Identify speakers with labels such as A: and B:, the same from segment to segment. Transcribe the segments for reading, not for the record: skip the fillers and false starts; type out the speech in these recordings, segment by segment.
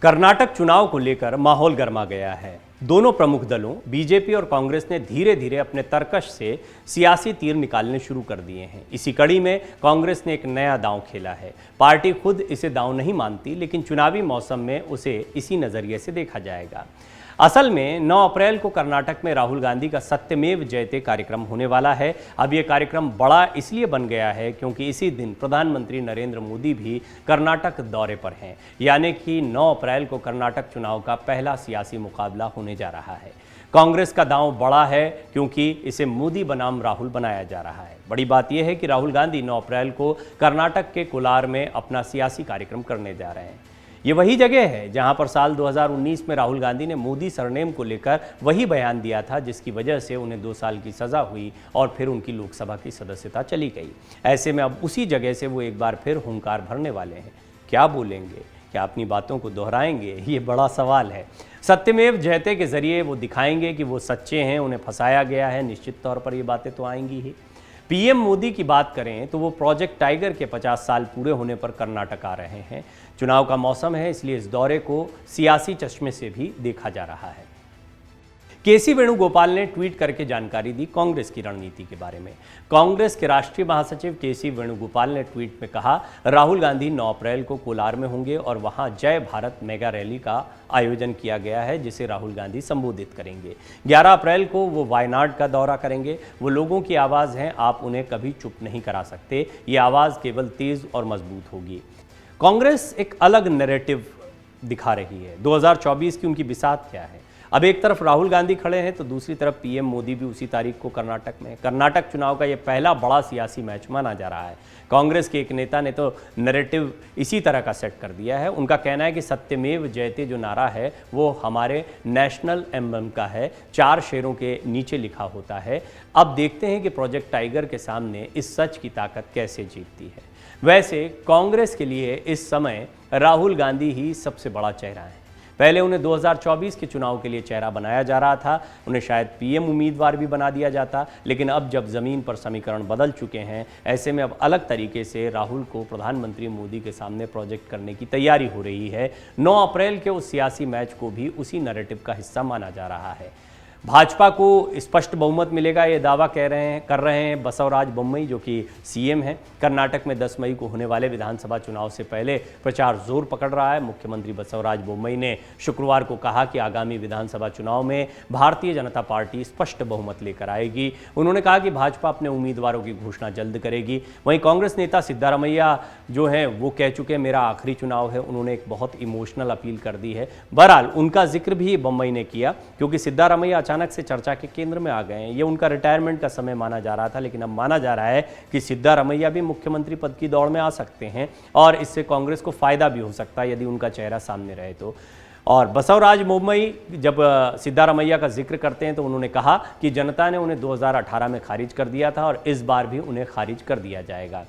A: कर्नाटक चुनाव को लेकर माहौल गर्मा गया है। दोनों प्रमुख दलों बीजेपी और कांग्रेस ने धीरे धीरे अपने तरकश से सियासी तीर निकालने शुरू कर दिए हैं। इसी कड़ी में कांग्रेस ने एक नया दांव खेला है। पार्टी खुद इसे दांव नहीं मानती, लेकिन चुनावी मौसम में उसे इसी नजरिए से देखा जाएगा। असल में 9 अप्रैल को कर्नाटक में राहुल गांधी का सत्यमेव जयते कार्यक्रम होने वाला है। अब यह कार्यक्रम बड़ा इसलिए बन गया है क्योंकि इसी दिन प्रधानमंत्री नरेंद्र मोदी भी कर्नाटक दौरे पर हैं। यानी कि 9 अप्रैल को कर्नाटक चुनाव का पहला सियासी मुकाबला होने जा रहा है। कांग्रेस का दांव बड़ा है क्योंकि इसे मोदी बनाम राहुल बनाया जा रहा है। बड़ी बात यह है कि राहुल गांधी 9 अप्रैल को कर्नाटक के कोलार में अपना सियासी कार्यक्रम करने जा रहे हैं। ये वही जगह है जहां पर साल 2019 में राहुल गांधी ने मोदी सरनेम को लेकर वही बयान दिया था, जिसकी वजह से उन्हें 2 साल की सजा हुई और फिर उनकी लोकसभा की सदस्यता चली गई। ऐसे में अब उसी जगह से वो एक बार फिर हुंकार भरने वाले हैं। क्या बोलेंगे, क्या अपनी बातों को दोहराएंगे, ये बड़ा सवाल है। सत्यमेव जयते के जरिए वो दिखाएंगे कि वो सच्चे हैं, उन्हें फंसाया गया है। निश्चित तौर पर ये बातें तो आएंगी ही। पीएम मोदी की बात करें तो वो प्रोजेक्ट टाइगर के 50 साल पूरे होने पर कर्नाटक आ रहे हैं। चुनाव का मौसम है, इसलिए इस दौरे को सियासी चश्मे से भी देखा जा रहा है। केसी वेणुगोपाल ने ट्वीट करके जानकारी दी कांग्रेस की रणनीति के बारे में। कांग्रेस के राष्ट्रीय महासचिव केसी वेणुगोपाल ने ट्वीट में कहा, राहुल गांधी 9 अप्रैल को कोलार में होंगे और वहां जय भारत मेगा रैली का आयोजन किया गया है, जिसे राहुल गांधी संबोधित करेंगे। 11 अप्रैल को वो वायनाड का दौरा करेंगे। वो लोगों की आवाज़ हैं, आप उन्हें कभी चुप नहीं करा सकते। ये आवाज़ केवल तेज़ और मजबूत होगी। कांग्रेस एक अलग नैरेटिव दिखा रही है। 2024 की उनकी बिसात क्या है? अब एक तरफ राहुल गांधी खड़े हैं तो दूसरी तरफ पीएम मोदी भी उसी तारीख को कर्नाटक में। कर्नाटक चुनाव का यह पहला बड़ा सियासी मैच माना जा रहा है। कांग्रेस के एक नेता ने तो नैरेटिव इसी तरह का सेट कर दिया है। उनका कहना है कि सत्यमेव जयते जो नारा है वो हमारे नेशनल एम्बलम का है, 4 शेरों के नीचे लिखा होता है। अब देखते हैं कि प्रोजेक्ट टाइगर के सामने इस सच की ताकत कैसे जीतती है। वैसे कांग्रेस के लिए इस समय राहुल गांधी ही सबसे बड़ा चेहरा है। पहले उन्हें 2024 के चुनाव के लिए चेहरा बनाया जा रहा था, उन्हें शायद पीएम उम्मीदवार भी बना दिया जाता, लेकिन अब जब ज़मीन पर समीकरण बदल चुके हैं, ऐसे में अब अलग तरीके से राहुल को प्रधानमंत्री मोदी के सामने प्रोजेक्ट करने की तैयारी हो रही है। 9 अप्रैल के उस सियासी मैच को भी उसी नैरेटिव का हिस्सा माना जा रहा है। भाजपा को स्पष्ट बहुमत मिलेगा, ये दावा कर रहे हैं बसवराज बोम्मई, जो कि सीएम हैं। कर्नाटक में 10 मई को होने वाले विधानसभा चुनाव से पहले प्रचार जोर पकड़ रहा है। मुख्यमंत्री बसवराज बोम्मई ने शुक्रवार को कहा कि आगामी विधानसभा चुनाव में भारतीय जनता पार्टी स्पष्ट बहुमत लेकर आएगी। उन्होंने कहा कि भाजपा अपने उम्मीदवारों की घोषणा जल्द करेगी। वहीं कांग्रेस नेता सिद्धारमैया जो हैं वो कह चुके हैं मेरा आखिरी चुनाव है। उन्होंने एक बहुत इमोशनल अपील कर दी है। बहरहाल उनका जिक्र भी बोम्मई ने किया क्योंकि सिद्धारमैया अचानक से चर्चा के केंद्र में आ गए हैं। ये उनका रिटायरमेंट का समय माना जा रहा था, लेकिन अब माना जा रहा है कि सिद्धारमैया भी मुख्यमंत्री पद की दौड़ में आ सकते हैं और इससे कांग्रेस को फायदा भी हो सकता है यदि उनका चेहरा सामने रहे तो। और बसवराज बोम्मई जब सिद्धारमैया का जिक्र करते हैं तो उन्होंने कहा कि जनता ने उन्हें 2018 में खारिज कर दिया था और इस बार भी उन्हें खारिज कर दिया जाएगा।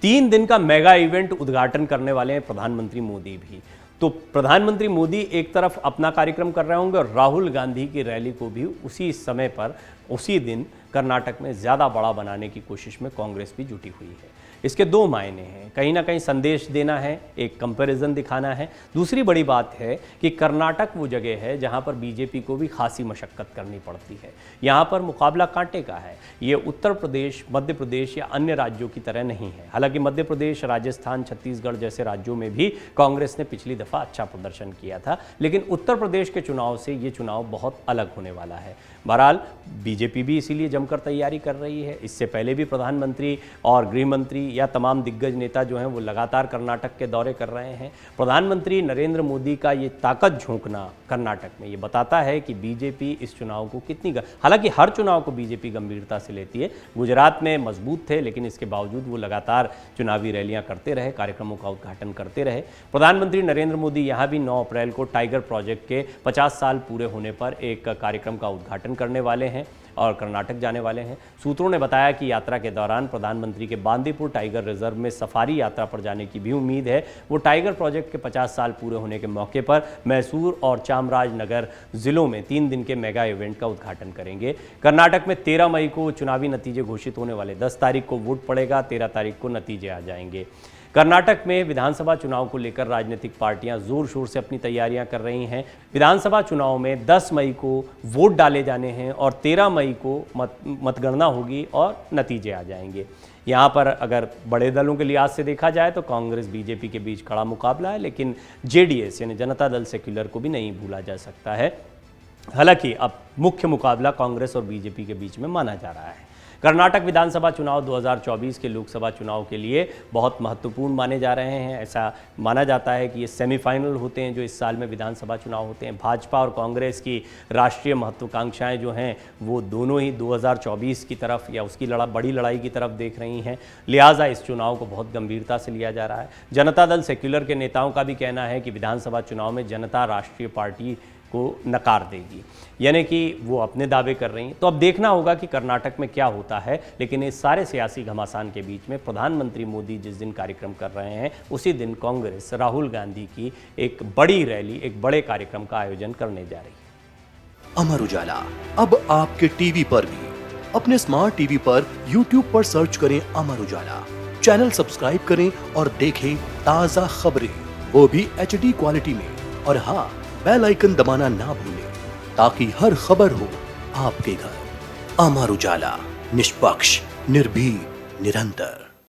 A: 3 दिन का मेगा इवेंट उद्घाटन करने वाले हैं प्रधानमंत्री मोदी भी। तो प्रधानमंत्री मोदी एक तरफ अपना कार्यक्रम कर रहे होंगे और राहुल गांधी की रैली को भी उसी समय पर उसी दिन कर्नाटक में ज़्यादा बड़ा बनाने की कोशिश में कांग्रेस भी जुटी हुई है। इसके 2 मायने हैं, कहीं ना कहीं संदेश देना है, एक कंपैरिजन दिखाना है। दूसरी बड़ी बात है कि कर्नाटक वो जगह है जहां पर बीजेपी को भी खासी मशक्कत करनी पड़ती है। यहां पर मुकाबला कांटे का है। ये उत्तर प्रदेश, मध्य प्रदेश या अन्य राज्यों की तरह नहीं है। हालांकि मध्य प्रदेश, राजस्थान, छत्तीसगढ़ जैसे राज्यों में भी कांग्रेस ने पिछली दफ़ा अच्छा प्रदर्शन किया था, लेकिन उत्तर प्रदेश के चुनाव से ये चुनाव बहुत अलग होने वाला है। बहरहाल बीजेपी भी इसीलिए जमकर तैयारी कर रही है। इससे पहले भी प्रधानमंत्री और गृह मंत्री या तमाम दिग्गज नेता जो हैं वो लगातार कर्नाटक के दौरे कर रहे हैं। प्रधानमंत्री नरेंद्र मोदी का ये ताकत झोंकना कर्नाटक में ये बताता है कि बीजेपी इस चुनाव को कितनी हालांकि हर चुनाव को बीजेपी गंभीरता से लेती है। गुजरात में मजबूत थे, लेकिन इसके बावजूद वो लगातार चुनावी रैलियां करते रहे, कार्यक्रमों का उद्घाटन करते रहे। प्रधानमंत्री नरेंद्र मोदी यहाँ भी 9 अप्रैल को टाइगर प्रोजेक्ट के 50 साल पूरे होने पर एक कार्यक्रम का उद्घाटन करने वाले हैं और कर्नाटक जाने वाले हैं। सूत्रों ने बताया कि यात्रा के दौरान प्रधानमंत्री के बांदीपुर टाइगर रिजर्व में सफारी यात्रा पर जाने की भी उम्मीद है। वो टाइगर प्रोजेक्ट के 50 साल पूरे होने के मौके पर मैसूर और चामराजनगर जिलों में 3 दिन के मेगा इवेंट का उद्घाटन करेंगे। कर्नाटक में 13 मई को चुनावी नतीजे घोषित होने वाले, 10 तारीख को वोट पड़ेगा, 13 तारीख को नतीजे आ जाएंगे। कर्नाटक में विधानसभा चुनाव को लेकर राजनीतिक पार्टियां जोर शोर से अपनी तैयारियां कर रही हैं। विधानसभा चुनाव में 10 मई को वोट डाले जाने हैं और 13 मई को मतगणना होगी और नतीजे आ जाएंगे। यहाँ पर अगर बड़े दलों के लिहाज से देखा जाए तो कांग्रेस बीजेपी के बीच कड़ा मुकाबला है, लेकिन जेडीएस यानी जनता दल सेक्युलर को भी नहीं भूला जा सकता है। हालांकि अब मुख्य मुकाबला कांग्रेस और बीजेपी के बीच में माना जा रहा है। कर्नाटक विधानसभा चुनाव 2024 के लोकसभा चुनाव के लिए बहुत महत्वपूर्ण माने जा रहे हैं। ऐसा माना जाता है कि ये सेमीफाइनल होते हैं जो इस साल में विधानसभा चुनाव होते हैं। भाजपा और कांग्रेस की राष्ट्रीय महत्वाकांक्षाएं जो हैं वो दोनों ही 2024 की तरफ या उसकी बड़ी लड़ाई की तरफ देख रही हैं। लिहाजा इस चुनाव को बहुत गंभीरता से लिया जा रहा है। जनता दल सेक्युलर के नेताओं का भी कहना है कि विधानसभा चुनाव में जनता राष्ट्रीय पार्टी को नकार देगी, यानी कि वो अपने दावे कर रही हैं। तो अब देखना होगा कि कर्नाटक में क्या होता है। लेकिन इस सारे सियासी घमासान के बीच में प्रधानमंत्री मोदी जिस दिन कार्यक्रम कर रहे हैं उसी दिन कांग्रेस राहुल गांधी की एक बड़ी रैली, एक बड़े कार्यक्रम का आयोजन करने जा रही है।
B: अमर उजाला अब आपके टीवी पर भी। अपने स्मार्ट टीवी पर YouTube पर सर्च करें अमर उजाला, चैनल सब्सक्राइब करें और देखें ताजा खबरें, वो भी HD क्वालिटी में। और हाँ, बेल आइकन दबाना ना भूलें ताकि हर खबर हो आपके घर। अमर उजाला, निष्पक्ष, निर्भीक, निरंतर।